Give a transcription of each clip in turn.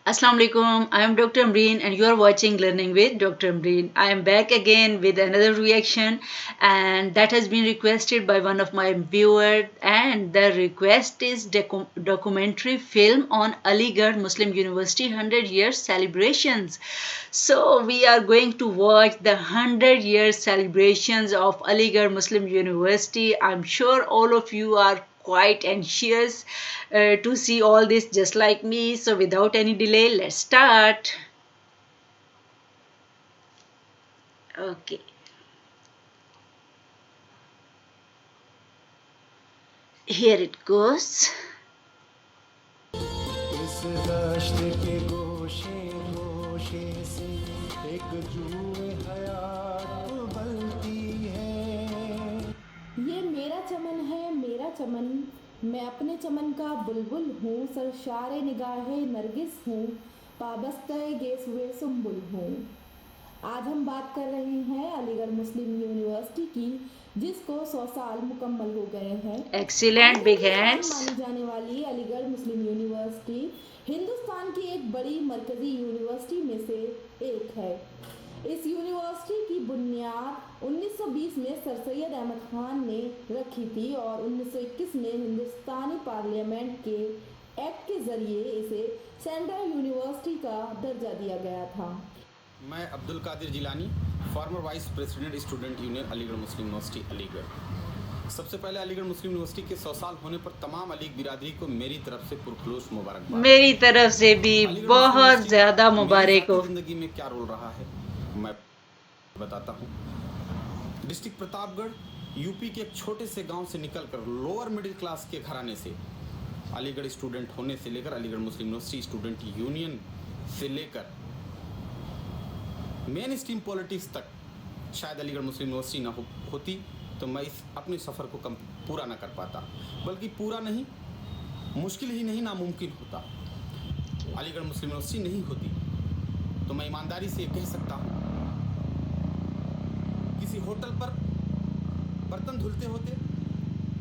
Assalamu alaikum. I am Dr. Amreen and you are watching Learning with Dr. Amreen. I am back again with another reaction and that has been requested by one of my viewers, and the request is documentary film on Aligarh Muslim University 100 years celebrations. So we are going to watch the 100 years celebrations of Aligarh Muslim University. I'm sure all of you are quite anxious to see all this just like me. So without any delay, let's start. Okay. Here it goes. इस दश्त के गोशे गोशे से एक जुए हयात उबलती है। ये मेरा चमन है मेरा चमन, मैं अपने चमन का बुलबुल हूँ, सरशारे निगाहे नरगिस हूँ, पाबस्ते गेसुए सुम्बुल हूँ। आज हम बात कर रहे हैं अलीगढ़ मुस्लिम यूनिवर्सिटी की, जिसको 100 साल मुकम्मल हो गए हैं। Excellent, big hands. मानी जाने वाली अलीगढ़ मुस्लिम यूनिवर्सिटी हिंदुस्तान की एक बड़ी मरकजी यूनिवर्सिटी में से एक है। इस यूनिवर्सिटी की बुनियाद 1920 में सर सैयद अहमद खान ने रखी थी और 1921 में हिंदुस्तानी पार्लियामेंट के एक्ट के जरिए इसे सेंट्रल यूनिवर्सिटी का दर्जा दिया गया था। मैं Abdul Qadir Jilani, former vice president student union Aligarh Muslim university Aligarh. सबसे पहले अलीगढ़ मुस्लिम यूनिवर्सिटी के 100 साल होने पर तमाम अलीग बिरादरी को मेरी तरफ से पुरखुलूस मुबारकबाद। मेरी तरफ से भी बहुत ज़्यादा मुबारक हो। जिंदगी में क्या रोल रहा है मैं बताता हूँ। डिस्ट्रिक्ट प्रतापगढ़ यूपी के एक छोटे से गांव से निकलकर लोअर मिडिल क्लास के घराने से अलीगढ़ स्टूडेंट होने से लेकर Aligarh Muslim university student union से लेकर मेन स्ट्रीम पॉलिटिक्स तक शायद अलीगढ़ मुस्लिम यूनिवर्सिटी ना होती तो मैं इस अपने सफ़र को पूरा ना कर पाता, बल्कि पूरा नहीं, मुश्किल ही नहीं, नामुमकिन होता। अलीगढ़ मुस्लिम यूनिवर्सिटी नहीं होती तो मैं ईमानदारी से ये कह सकता हूँ, किसी होटल पर बर्तन धुलते होते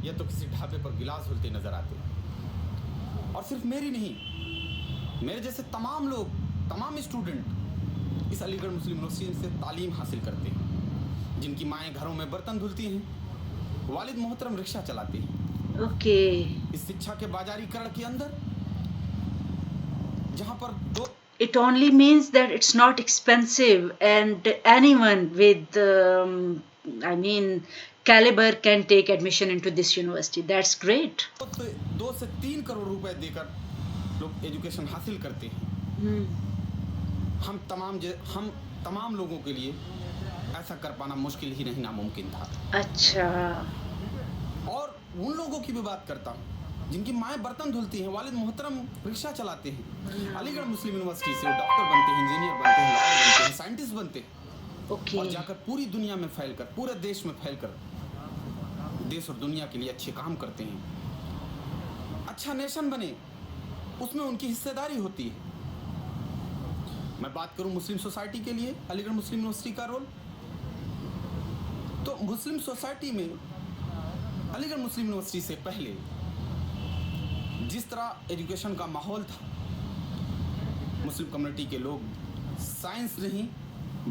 या तो किसी ढाबे पर गिलास धुलते नज़र आते। और सिर्फ मेरी नहीं, मेरे जैसे तमाम लोग, तमाम स्टूडेंट इस अलीगढ़ मुस्लिम यूनिवर्सिटी से तालीम हासिल करते हैं, जिनकी माएँ घरों में बर्तन धुलती हैं, वालिद मोहतरम रिक्शा चलाते हैं। ओके। इस शिक्षा के बाजारीकरण के अंदर जहाँ पर दो It only means that it's not expensive and anyone with caliber can take admission into this university. That's great. 2 से 3 करोड़ रुपए देकर लोग एजुकेशन हासिल करते हैं। हम तमाम लोगों के लिए ऐसा कर पाना मुश्किल ही नहीं, नामुमकिन था। अच्छा। और उन लोगों की भी बात करता हूँ जिनकी माएँ बर्तन धुलती हैं, वालिद मोहतरम रिक्शा चलाते हैं। अलीगढ़ मुस्लिम यूनिवर्सिटी से डॉक्टर बनते हैं, इंजीनियर बनते हैं, लॉयर बनते हैं, साइंटिस्ट बनते हैं। ओके। और जाकर पूरी दुनिया में फैलकर, पूरे देश में फैलकर देश और दुनिया के लिए अच्छे काम करते हैं। अच्छा नेशन बने, उसमें उनकी हिस्सेदारी होती है। मैं बात करूं मुस्लिम सोसाइटी के लिए अलीगढ़ मुस्लिम यूनिवर्सिटी का रोल, तो मुस्लिम सोसाइटी में अलीगढ़ मुस्लिम यूनिवर्सिटी से पहले जिस तरह एजुकेशन का माहौल था, मुस्लिम कम्युनिटी के लोग साइंस नहीं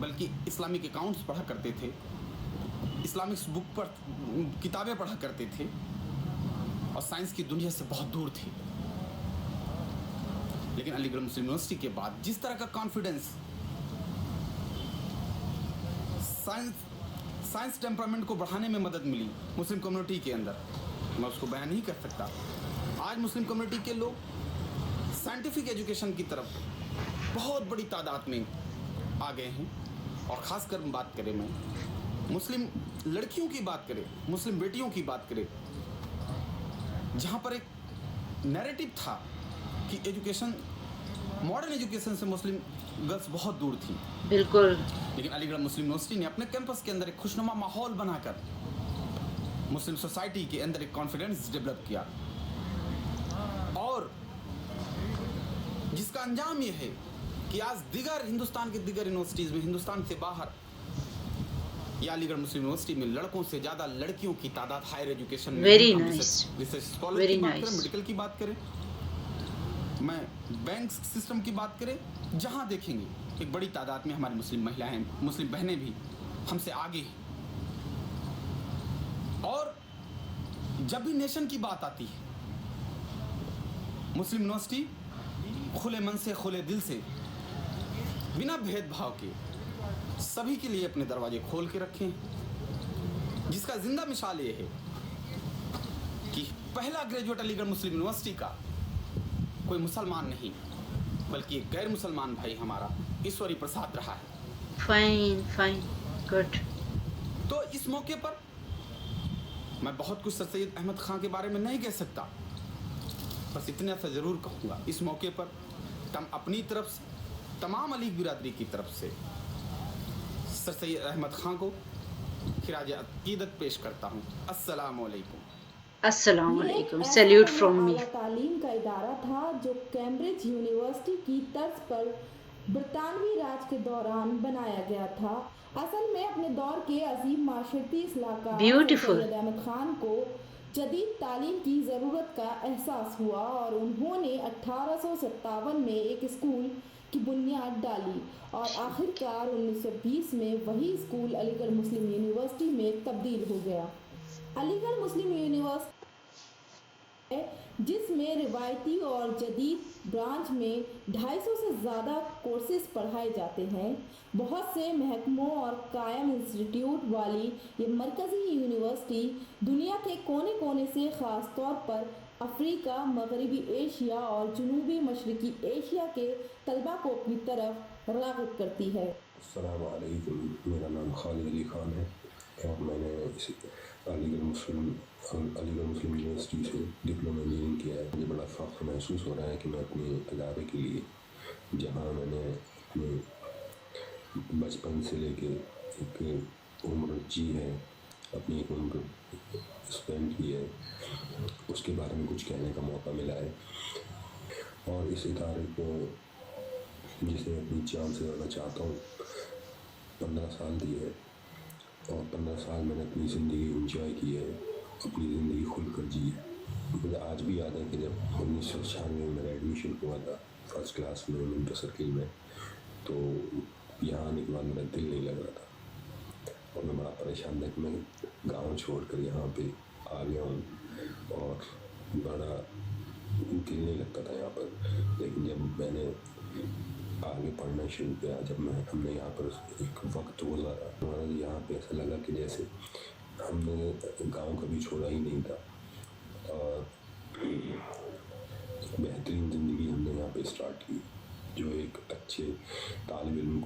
बल्कि इस्लामिक अकाउंट्स पढ़ा करते थे, इस्लामिक बुक पर किताबें पढ़ा करते थे और साइंस की दुनिया से बहुत दूर थे। लेकिन अलीगढ़ मुस्लिम यूनिवर्सिटी के बाद जिस तरह का कॉन्फिडेंस साइंस टेम्परामेंट को बढ़ाने में मदद मिली मुस्लिम कम्युनिटी के अंदर, मैं उसको बयान नहीं कर सकता। आज मुस्लिम कम्युनिटी के लोग साइंटिफिक एजुकेशन की तरफ बहुत बड़ी तादाद में आ गए हैं। और ख़ासकर बात करें, मैं मुस्लिम लड़कियों की बात करें, मुस्लिम बेटियों की बात करें, जहाँ पर एक नैरेटिव था कि एजुकेशन, मॉडर्न एजुकेशन से मुस्लिम गर्ल्स बहुत दूर थी। बिल्कुल। लेकिन अलीगढ़ मुस्लिम यूनिवर्सिटी ने अपने कैंपस के अंदर एक खुशनुमा माहौल बनाकर मुस्लिम सोसाइटी के अंदर एक कॉन्फिडेंस डेवलप किया, और जिसका अंजाम ये है कि आज हिंदुस्तान के दीगर यूनिवर्सिटीज़ में, हिंदुस्तान से बाहर या अलीगढ़ मुस्लिम यूनिवर्सिटी में लड़कों से ज़्यादा लड़कियों की तादाद हायर एजुकेशन में, वेरी नाइस, रिसर्च स्कॉलर की बात करें, मेडिकल की बात करें, मैं बैंक सिस्टम की बात करें, जहाँ देखेंगे एक बड़ी तादाद में हमारी मुस्लिम महिलाएं, मुस्लिम बहनें भी हमसे आगे हैं। और जब भी नेशन की बात आती है, मुस्लिम यूनिवर्सिटी खुले मन से, खुले दिल से, बिना भेदभाव के सभी के लिए अपने दरवाजे खोल के रखे हैं, जिसका जिंदा मिसाल ये है कि पहला ग्रेजुएट अलीगढ़ मुस्लिम यूनिवर्सिटी का कोई मुसलमान नहीं, बल्कि एक गैर मुसलमान भाई हमारा ईश्वरी प्रसाद रहा है। Fine fine, good. तो इस मौके पर मैं बहुत कुछ सर सैयद अहमद खां के बारे में नहीं कह सकता, बस इतना सा ज़रूर कहूँगा, इस मौके पर अपनी तरफ से, तमाम अली बिरादरी की तरफ से सर सैयद अहमद खां को खिराज अकीदत पेश करता हूँ। अस्सलाम वालेकुम। अस्सलाम ये एक वालेकुम, ऐसा सैल्यूट पहला फ्रॉम मी। आला तालीम का इदारा था जो कैम्ब्रिज यूनिवर्सिटी की तर्ज पर ब्रितानवी राज के दौरान बनाया गया था। असल में अपने दौर के अजीम माशरती इस्लाहकार Beautiful. सैयद अहमद खान को जदीद तालीम की ज़रूरत का एहसास हुआ और उन्होंने 1857 में एक स्कूल की बुनियाद डाली और आखिरकार 1920 में वही स्कूल अलीगढ़ मुस्लिम यूनिवर्सिटी में तब्दील हो गया। अलीगढ़ मुस्लिम यूनिवर्सिटी जिसमें रिवायती और जदीद ब्रांच में 250 से ज़्यादा कोर्सेज पढ़ाए जाते हैं। बहुत से महकमों और कायम इंस्टीट्यूट वाली ये मरकज़ी यूनिवर्सिटी दुनिया के कोने कोने से ख़ास तौर पर अफ्रीका, मगरबी एशिया और जनूबी मशरक़ी एशिया के तलबा को अपनी तरफ राग़िब करती है। अस्सलाम वालेकुम, मेरा नाम खालिद अली ख़ान है और मैंने अलीगढ़ मुस्लिम यूनिवर्सिटी से डिप्लोमा इंजीनियरिंग किया है। मुझे बड़ा फ़ख्र महसूस हो रहा है कि मैं अपने इदारे के लिए, जहाँ मैंने अपने बचपन से लेके एक उम्र जी है, अपनी एक उम्र स्पेंड की है, उसके बारे में कुछ कहने का मौका मिला है। और इस इदारे को, जिसे अपनी जान से ज़्यादा चाहता हूँ, 15 साल दिए है और 15 साल मैंने अपनी ज़िंदगी इंजॉय की है, अपनी ज़िंदगी खुल कर जी है। मुझे आज भी याद है कि जब 1996 में मेरा एडमिशन हुआ था फर्स्ट क्लास में मिंटो सर्किल में, तो यहाँ आने के बाद मेरा दिल नहीं लग रहा था और मैं बड़ा परेशान था कि मैं गाँव छोड़कर यहाँ पे आ गया हूँ और बड़ा दिल नहीं लगता था यहाँ पर। लेकिन जब मैंने आगे पढ़ना शुरू किया, जब हमने यहाँ पर एक वक्त गुजारा, हमारा यहाँ पे ऐसा लगा कि जैसे हमने गांव कभी छोड़ा ही नहीं था और बेहतरीन ज़िंदगी हमने यहाँ पे स्टार्ट की, जो एक अच्छे तालिब इल्म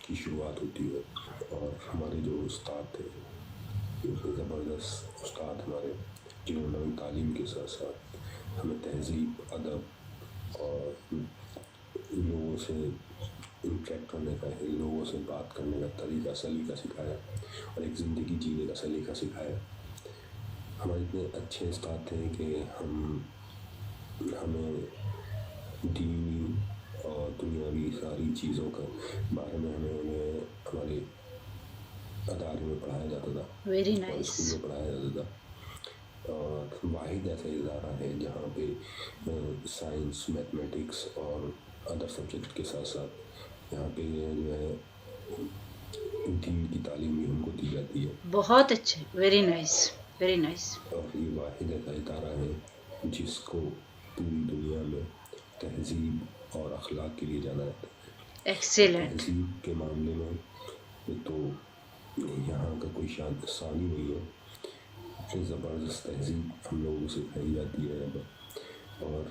की शुरुआत होती है। और हमारे जो उस्ताद थे, ज़बरदस्त उस्ताद हमारे, जिन्होंने हमें तालीम के साथ साथ हमें तहज़ीब, अदब और लोगों से इंटरेक्ट करने का, लोगों से बात करने का सलीका सिखाया और एक ज़िंदगी जीने का सलीका सिखाया। हमारे इतने अच्छे उस्ताद थे कि हमें दीनी और दुनियावी सारी चीज़ों के बारे में हमें हमारे अदारे में पढ़ाया जाता था, वेरी और नाइस। स्कूल में पढ़ाया जाता था। और वाहिद ऐसा इदारा है जहाँ पे साइंस, मैथमेटिक्स और अदर सब्जेक्ट के साथ साथ यहाँ पे जो है दीन की तालीम भी हमको दी जाती है। बहुत अच्छे, वेरी नाइस, वेरी नाइस। और ये वाहिद ऐसा इदारा है जिसको पूरी दुनिया में तहज़ीब और अखलाक के लिए जाना जाता है। एक्सीलेंट। तहज़ीब के मामले में तो यहाँ का कोई सानी नहीं है, इतनी ज़बरदस्त तहज़ीब हम लोगों से सिखाई जाती है यहाँ पर। और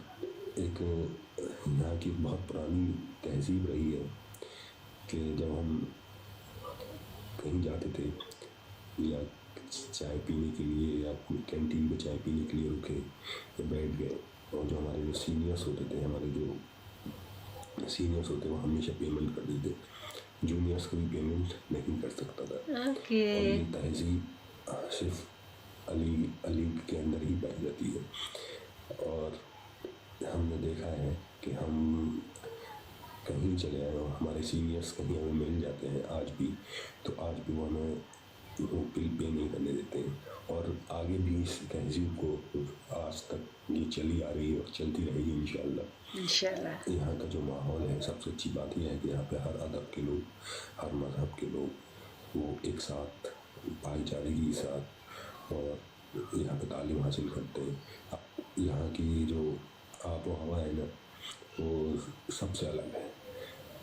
एक यहाँ की बहुत पुरानी तहज़ीब रही है कि जब हम कहीं जाते थे या चाय पीने के लिए या कैंटीन में चाय पीने के लिए रुके या बैठ गए, और जो हमारे जो सीनियर्स होते थे, वो हमेशा पेमेंट कर देते, जूनियर्स कभी पेमेंट नहीं कर सकता था। ओके। और ये तहज़ीब सिर्फ अली के अंदर ही पाई जाती है। और हमने देखा है कि हम कहीं चले आए और हमारे सीनियर्स कहीं हमें मिल जाते हैं आज भी, तो आज भी वो हमें وہ پے نہیں کرنے دیتے ہیں. اور آگے بھی اس تہذیب کو آج تک یہ چلی آ رہی ہے اور چلتی رہے گی انشاءاللہ. انشاءاللہ. یہاں کا جو ماحول ہے, سب سے اچھی بات یہ ہے کہ یہاں پہ ہر ادب کے لوگ, ہر مذہب کے لوگ وہ ایک ساتھ بھائی چارگی کے ساتھ اور یہاں پہ تعلیم حاصل کرتے ہیں. یہاں کی جو آب و ہوا ہے نا, وہ سب سے الگ ہے.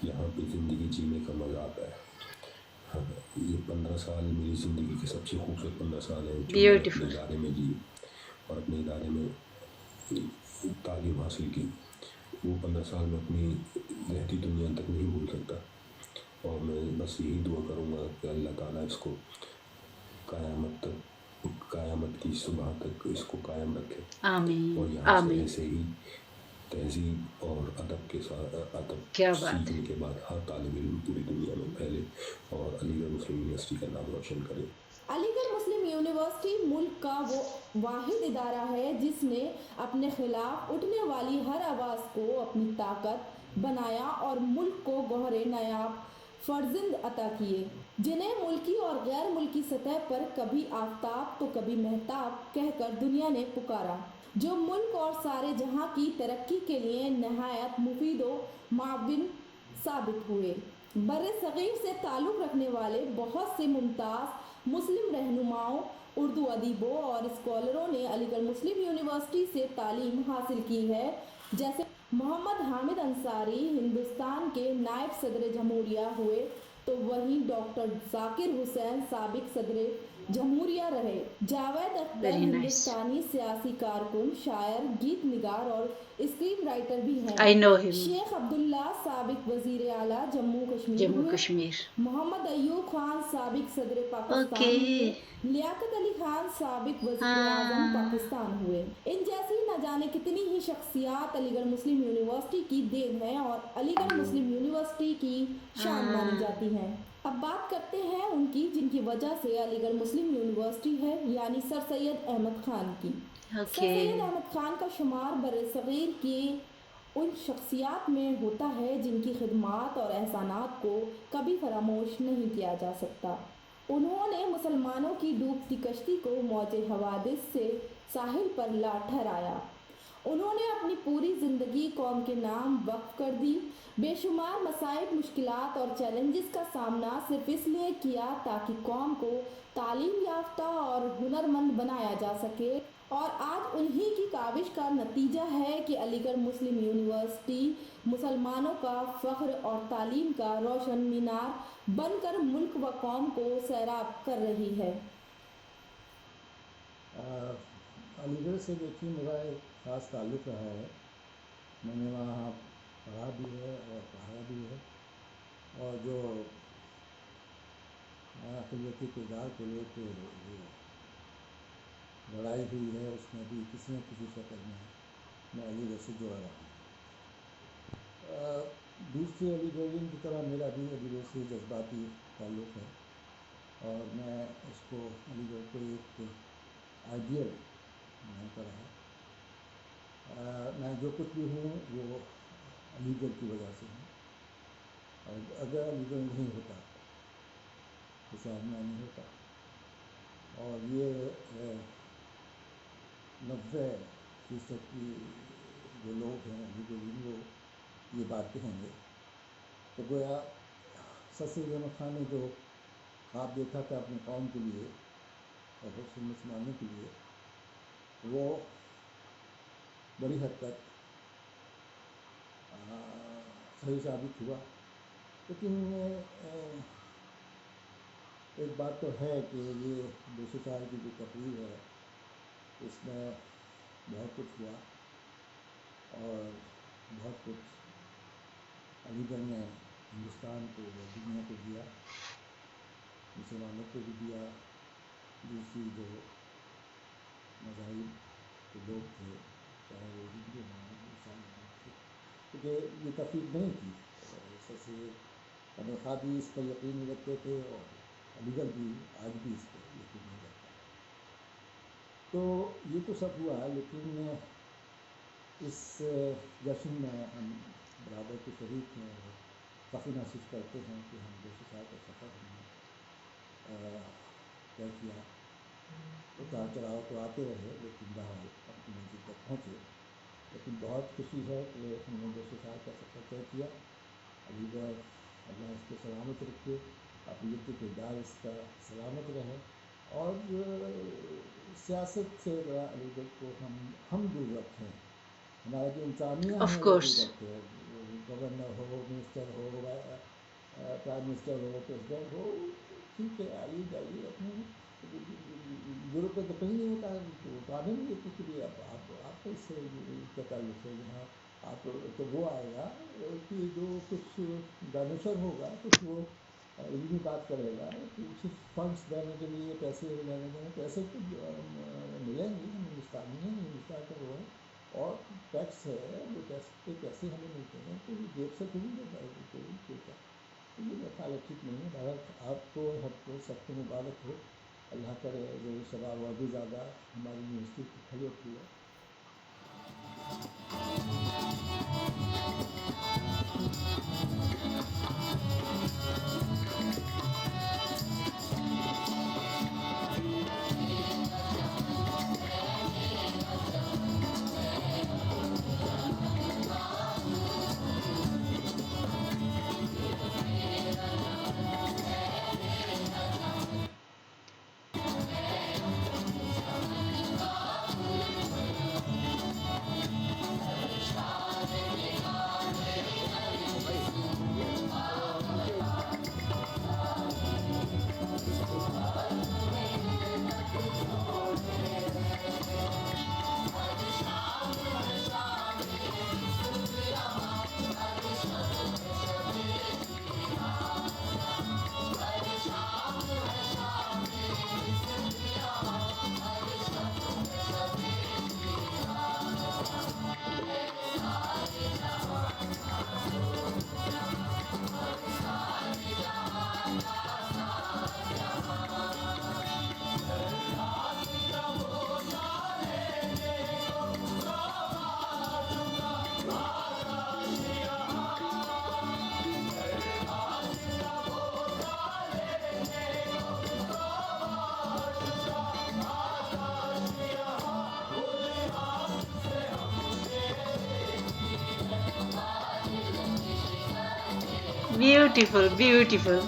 یہاں پہ زندگی جینے کا مزہ آتا ہے. ہاں, یہ 15 سال میری زندگی کے سب سے خوبصورت 15 سال ہیں جو میں نے اپنے بیوٹیفل. ادارے میں دی اور اپنے ادارے میں تعلیم حاصل کی. وہ 15 سال میں اپنی رہتی دنیا تک نہیں بھول سکتا. اور میں بس یہی دعا کروں گا کہ اللہ تعالیٰ اس کو قیامت کی صبح تک اس کو قائم رکھے. آمین اور یہاں سے آمین. ایسے ہی تہذیب اور ادب کے ساتھ ادب کیا بات ہے. سیکھنے کے بعد ہر طالب علم پوری دنیا میں پھیلے اور علی گڑھ مسلم یونیورسٹی کا نام روشن کرے. علی گڑھ مسلم یونیورسٹی ملک کا وہ واحد ادارہ ہے جس نے اپنے خلاف اٹھنے والی ہر آواز کو اپنی طاقت بنایا اور ملک کو گوہر نایاب فرزند عطا کیے, جنہیں ملکی اور غیر ملکی سطح پر کبھی آفتاب تو کبھی مہتاب کہہ کر دنیا نے پکارا, جو ملک اور سارے جہاں کی ترقی کے لیے نہایت مفید و معاون ثابت ہوئے. بر صغیر سے تعلق رکھنے والے بہت سے ممتاز مسلم رہنماؤں, اردو ادیبوں اور اسکالروں نے علی گڑھ مسلم یونیورسٹی سے تعلیم حاصل کی ہے, جیسے محمد حامد انصاری ہندوستان کے نائب صدر جمہوریہ ہوئے تو وہیں ڈاکٹر ذاکر حسین سابق صدر جمہوریہ رہے. Javed Akhtar very nice. ہندوستانی سیاسی کارکن, شاعر, گیت نگار اور اسکرین رائٹر بھی ہیں. آئی نو ہم. شیخ عبداللہ سابق وزیر اعلیٰ جموں کشمیر جموں ہوئے. کشمیر. محمد ایوب خان سابق صدر پاکستان ہوئے. اوکے. لیاقت علی خان سابق وزیر اعظم ہاں. پاکستان ہوئے. ان جیسی نہ جانے کتنی ہی شخصیات علی گڑھ مسلم یونیورسٹی کی دین ہیں اور علی گڑھ مسلم یونیورسٹی کی شان مانی جاتی ہیں. اب بات کرتے ہیں ان کی جن کی وجہ سے علی گڑھ مسلم یونیورسٹی ہے, یعنی سر سید احمد خان کی. Sir okay. سید احمد خان کا شمار برصغیر کی ان شخصیات میں ہوتا ہے جن کی خدمات اور احسانات کو کبھی فراموش نہیں کیا جا سکتا. انہوں نے مسلمانوں کی ڈوبتی کشتی کو موج حوادث سے ساحل پر لا ٹھہرایا. انہوں نے اپنی پوری زندگی قوم کے نام وقف کر دی. بے شمار مصائب, مشکلات اور چیلنجز کا سامنا صرف اس لیے کیا تاکہ قوم کو تعلیم یافتہ اور ہنرمند بنایا جا سکے. اور آج انہی کی کاوش کا نتیجہ ہے کہ علی گڑھ مسلم یونیورسٹی مسلمانوں کا فخر اور تعلیم کا روشن مینار بن کر ملک و قوم کو سیراب کر رہی ہے. علی گڑھ سے دیکھیے میرا ایک خاص تعلق رہا ہے. میں نے وہاں پڑھا بھی ہے اور پڑھایا بھی ہے, اور جو اقلیتی کردار کو لے کے جو لڑائی ہوئی ہے اس میں بھی کسی نہ کسی شکل میں علی گڑھ سے جڑا رہا ہوں. دوسری علی گڑھیوں کی طرح میرا بھی علی گڑھ سے جذباتی تعلق ہے, اور میں اس کو علی گڑھ کو ایک آئیڈیل مانتا رہا. میں جو کچھ بھی ہوں وہ علی گڑھ کی وجہ سے ہوں, اور اگر علی گڑھ نہیں ہوتا تو شاید میں نہیں ہوتا. اور یہ 90% کی جو لوگ ہیں علی گڑھ وہ یہ بات کہیں گے. تو گویا سر سید احمد خان نے جو خواب دیکھا تھا اپنی قوم کے لیے اور مسلمانوں کے لیے, وہ بڑی حد تک صحیح ثابت ہوا. لیکن ایک بات تو ہے کہ یہ 200 سال کی جو تقریب ہے اس میں بہت کچھ ہوا, اور بہت کچھ علی گڑھ نے ہندوستان کو اور دنیا کو دیا, مسلمانوں کو بھی دیا. دوسری جو مذاہب کے لوگ تھے, چاہے وہ ہندو ہوں عیسائی ہوں, کیونکہ یہ تفریق نہیں تھی. سر سید احمد خان بھی اس پر یقین نہیں رکھتے تھے, اور علی گڑھ بھی آج بھی اس پر یقین نہیں رکھتا. تو یہ تو سب ہوا, لیکن اس جشن میں ہم برابر کے شریک ہیں اور فخر محسوس کرتے ہیں کہ ہم 200 سال کا سفر ہم نے طے کیا. اتار چڑھاؤ تو آتے رہے لیکن بہرحال اپنی منزل تک پہنچے. لیکن بہت خوشی ہے کہ ہم نے 200 سال کا سفر طے کیا. علی گڑھ اللہ اس کو سلامت رکھے، اقلیتی کردار اس کا سلامت رہے، اور سیاست سے ذرا علی گڑھ کو ہم دور رکھیں. ہمارا جو انتظامیہ Of ہے وہ دور course. رکھے، گورنر ہو، منسٹر ہو، پرائم منسٹر ہو، پریزیڈنٹ ہو. ٹھیک ہے، آئیے جائیے اپنے. یورپ میں تو کہیں نہیں ہوتا ہے، تو آنے نہیں دیتے کہ بھی آپ اس سے کیا تعلق ہے یہاں. آپ تو وہ آئے گا کہ جو کچھ دانشور ہوگا، کچھ وہ علمی بات کرے گا، کچھ فنڈس دینے کے لیے، پیسے لینے کے لیے پیسے تو ملیں گے. ہم ہندوستانی ہیں، ہندوستان کا وہ ہے، اور ٹیکس ہے، وہ ٹیکس پہ پیسے ہمیں ملتے ہیں، تو یہ جیب سے تھوڑی دیتا ہے کوئی دیتا. تو یہ میرا خیال ٹھیک نہیں ہے. بہرحال آپ کو، ہم کو، سب کو مبارک ہو. اللہ کرے زور شباب اور بھی زیادہ ہماری یونیورسٹی کھڑی ہوتی ہے. Beautiful, beautiful.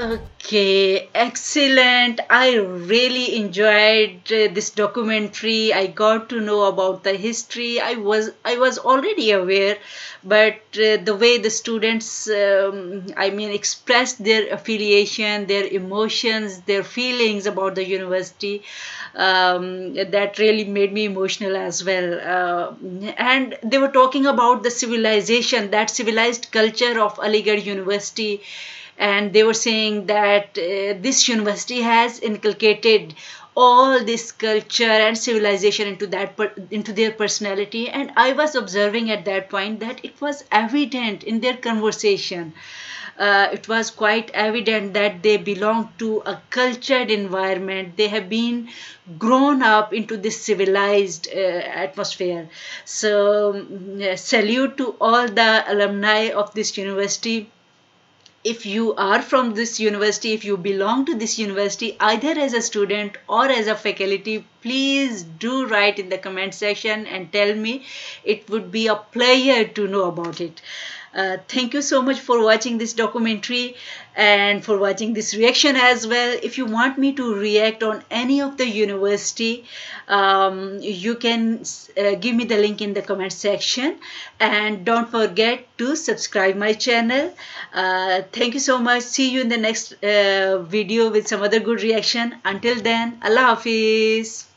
Okay, excellent. I really enjoyed this documentary. I got to know about the history. I was already aware, but the way the students, I mean, expressed their affiliation, their emotions, their feelings about the university, that really made me emotional as well. And they were talking about the civilization, that civilized culture of Aligarh University, and they were saying that this university has inculcated all this culture and civilization into into their personality. And I was observing at that point that it was evident in their conversation. It was quite evident that they belong to a cultured environment. They have been grown up into this civilized atmosphere. So, salute to all the alumni of this university. If you are from this university, if you belong to this university, either as a student or as a faculty, please do write in the comment section and tell me. It would be a pleasure to know about it. Thank you so much for watching this documentary and for watching this reaction as well. If you want me to react on any of the university, you can give me the link in the comment section, and don't forget to subscribe my channel. Thank you so much. See you in the next video with some other good reaction. Until then, Allah Hafiz.